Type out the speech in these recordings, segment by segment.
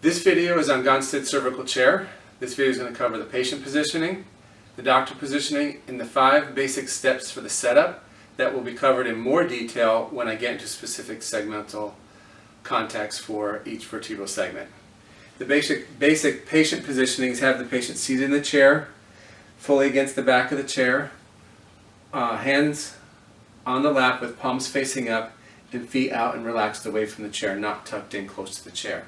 This video is on Gonstead cervical chair. This video is going to cover the patient positioning, the doctor positioning, and the 5 basic steps for the setup that will be covered in more detail when I get into specific segmental contacts for each vertebral segment. The basic patient positionings have the patient seated in the chair, fully against the back of the chair, hands on the lap with palms facing up and feet out and relaxed away from the chair, not tucked in close to the chair.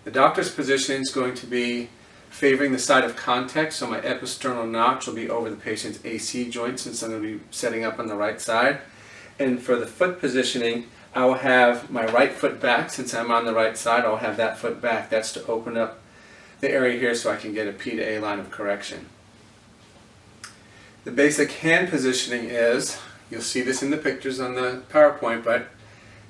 The doctor's positioning is going to be favoring the side of contact, so my episternal notch will be over the patient's AC joint since I'm going to be setting up on the right side. And for the foot positioning, I will have my right foot back. Since I'm on the right side, I'll have that foot back. That's to open up the area here so I can get a P to A line of correction. The basic hand positioning is, you'll see this in the pictures on the PowerPoint, but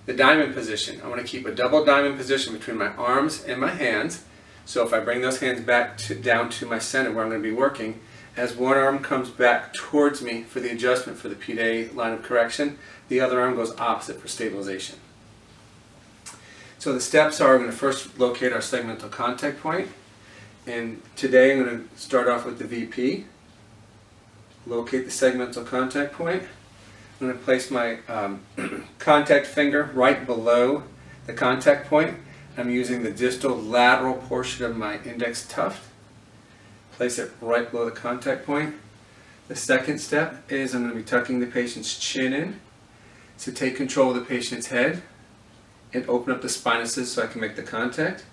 the diamond position. I want to keep a double diamond position between my arms and my hands. So if I bring those hands back down to my center where I'm going to be working, as one arm comes back towards me for the adjustment for the P to A line of correction, the other arm goes opposite for stabilization. So the steps are, we're going to first locate our segmental contact point. And today I'm going to start off with the VP. Locate the segmental contact point. I'm going to place my contact finger right below the contact point. I'm using the distal lateral portion of my index tuft. Place it right below the contact point. The second step is I'm going to be tucking the patient's chin in. So take control of the patient's head and open up the spinuses so I can make the contact.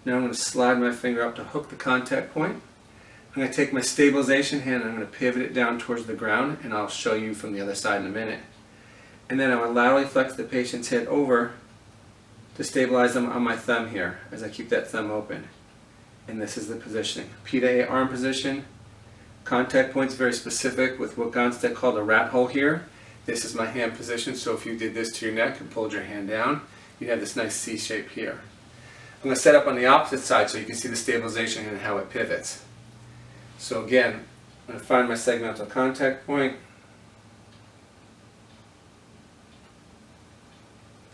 Now I'm going to slide my finger up to hook the contact point. I'm going to take my stabilization hand and I'm going to pivot it down towards the ground, and I'll show you from the other side in a minute. And then I'm going to laterally flex the patient's head over to stabilize them on my thumb here as I keep that thumb open. And this is the positioning. P to A arm position. Contact point's very specific with what Gonstead called a rat hole here. This is my hand position, so if you did this to your neck and pulled your hand down, you'd have this nice C shape here. I'm going to set up on the opposite side so you can see the stabilization and how it pivots. So again, I'm going to find my segmental contact point,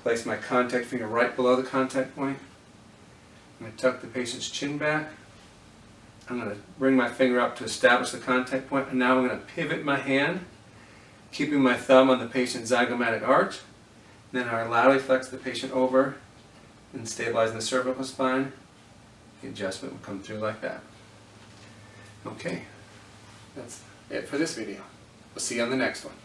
place my contact finger right below the contact point. I'm going to tuck the patient's chin back. I'm going to bring my finger up to establish the contact point, and now I'm going to pivot my hand, keeping my thumb on the patient's zygomatic arch. Then I laterally flex the patient over and stabilizing the cervical spine. The adjustment will come through like that. Okay, that's it for this video. We'll see you on the next one.